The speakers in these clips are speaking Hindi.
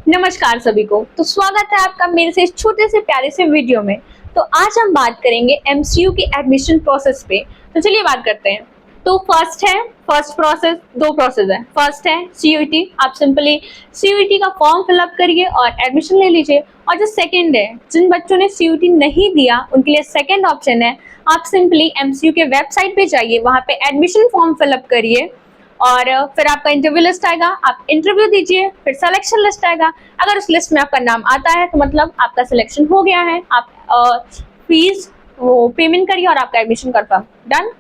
नमस्कार सभी को। तो स्वागत है आपका मेरे से इस छोटे से प्यारे से वीडियो में। तो आज हम बात करेंगे एमसीयू की एडमिशन प्रोसेस पे। तो चलिए बात करते हैं। तो फर्स्ट प्रोसेस, दो प्रोसेस है। फर्स्ट है सीयूईटी, आप सिंपली सीयूईटी का फॉर्म फिलअप करिए और एडमिशन ले लीजिए। और जो सेकंड है, जिन बच्चों ने सीयूईटी नहीं दिया उनके लिए सेकंड ऑप्शन है, आप सिंपली एमसीयू के वेबसाइट पे जाइए, वहां पे एडमिशन फॉर्म फिलअप करिए और फिर आपका इंटरव्यू लिस्ट आएगा, आप इंटरव्यू दीजिए, फिर सिलेक्शन लिस्ट आएगा। अगर उस लिस्ट में आपका नाम आता है तो मतलब आपका सिलेक्शन हो गया है। आप फीस वो पेमेंट करिए और आपका admission confirm, done.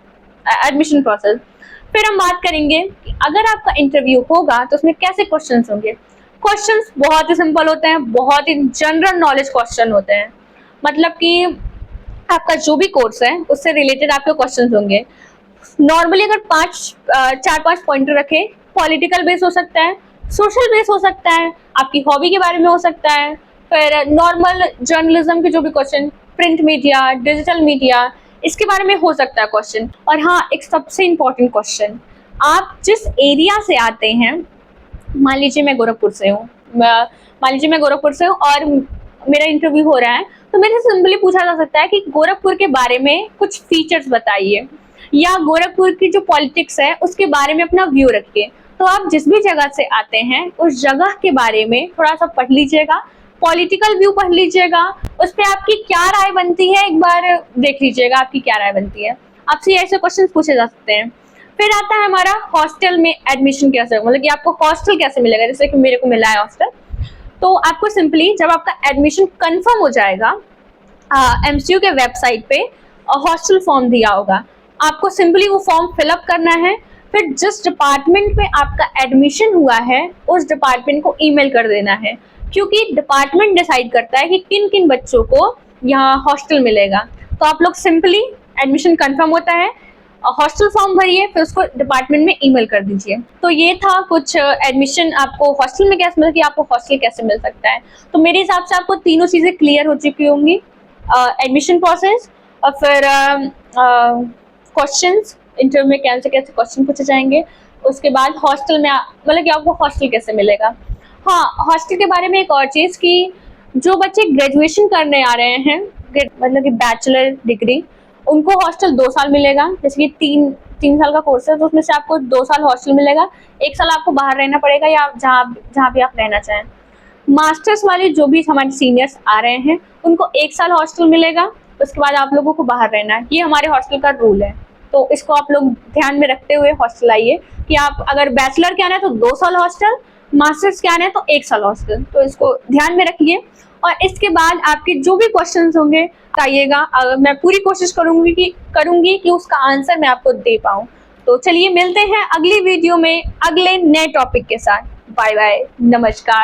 Admission process. फिर हम बात करेंगे कि अगर आपका इंटरव्यू होगा तो उसमें कैसे क्वेश्चंस होंगे। क्वेश्चंस बहुत ही सिंपल होते हैं, बहुत ही जनरल नॉलेज क्वेश्चन होते हैं। मतलब कि आपका जो भी कोर्स है उससे रिलेटेड आपके क्वेश्चंस होंगे। नॉर्मली अगर चार पांच पॉइंटर रखे, पॉलिटिकल बेस हो सकता है, सोशल बेस हो सकता है, आपकी हॉबी के बारे में हो सकता है, फिर नॉर्मल जर्नलिज्म के जो भी question, print media, digital media, इसके बारे में हो सकता है क्वेश्चन। और हाँ, एक सबसे इम्पोर्टेंट क्वेश्चन, आप जिस एरिया से आते हैं, मान लीजिए मैं गोरखपुर से हूँ, और मेरा इंटरव्यू हो रहा है, तो मेरे से सिंपली पूछा जा सकता है कि गोरखपुर के बारे में कुछ फीचर्स बताइए, या गोरखपुर की जो पॉलिटिक्स है उसके बारे में अपना व्यू रखिए। तो आप जिस भी जगह से आते हैं उस जगह के बारे में थोड़ा सा पढ़ लीजिएगा, पॉलिटिकल व्यू पढ़ लीजिएगा, उस पर आपकी क्या राय बनती है एक बार देख लीजिएगा, आपकी क्या राय बनती है। आपसे ऐसे क्वेश्चन पूछे जा सकते हैं। फिर आता है हमारा हॉस्टल में एडमिशन कैसे, मतलब कि आपको हॉस्टल कैसे मिलेगा। जैसे कि मेरे को मिला है हॉस्टल, तो आपको सिंपली जब आपका एडमिशन कंफर्म हो जाएगा, एमसीयू के वेबसाइट पे हॉस्टल फॉर्म दिया होगा, आपको सिंपली वो फॉर्म फिलअप करना है। फिर जिस डिपार्टमेंट में आपका एडमिशन हुआ है उस डिपार्टमेंट को ईमेल कर देना है, क्योंकि डिपार्टमेंट डिसाइड करता है कि किन किन बच्चों को यहाँ हॉस्टल मिलेगा। तो आप लोग सिंपली एडमिशन कंफर्म होता है, हॉस्टल फॉर्म भरिए, फिर उसको डिपार्टमेंट में ईमेल कर दीजिए। तो ये था कुछ एडमिशन आपको हॉस्टल में कैसे मिल, कि आपको हॉस्टल कैसे मिल सकता है। तो मेरे हिसाब से आपको तीनों चीजें क्लियर हो चुकी होंगी, एडमिशन प्रोसेस, और फिर क्वेश्चंस, इंटरव्यू में कैसे कैसे क्वेश्चन पूछे जाएंगे, उसके बाद हॉस्टल में मतलब कि आपको हॉस्टल कैसे मिलेगा। हाँ, हॉस्टल के बारे में एक और चीज़ कि जो बच्चे ग्रेजुएशन करने आ रहे हैं, मतलब कि बैचलर डिग्री, उनको हॉस्टल 2 साल मिलेगा। जैसे कि तीन साल का कोर्स है तो उसमें से आपको 2 साल हॉस्टल मिलेगा, 1 साल आपको बाहर रहना पड़ेगा, या जहाँ भी आप रहना चाहें। मास्टर्स वाले जो भी हमारे सीनियर्स आ रहे हैं उनको 1 साल हॉस्टल मिलेगा, उसके बाद आप लोगों को बाहर रहना है। ये हमारे हॉस्टल का रूल है, तो इसको आप लोग ध्यान में रखते हुए हॉस्टल आइए कि आप अगर बैचलर के आना है तो 2 साल हॉस्टल, मास्टर्स के आना है तो 1 साल हॉस्टल। तो इसको ध्यान में रखिए। और इसके बाद आपके जो भी क्वेश्चंस होंगे बताइएगा, मैं पूरी कोशिश करूंगी कि उसका आंसर मैं आपको दे पाऊँ। तो चलिए मिलते हैं अगली वीडियो में अगले नए टॉपिक के साथ। बाय बाय, नमस्कार।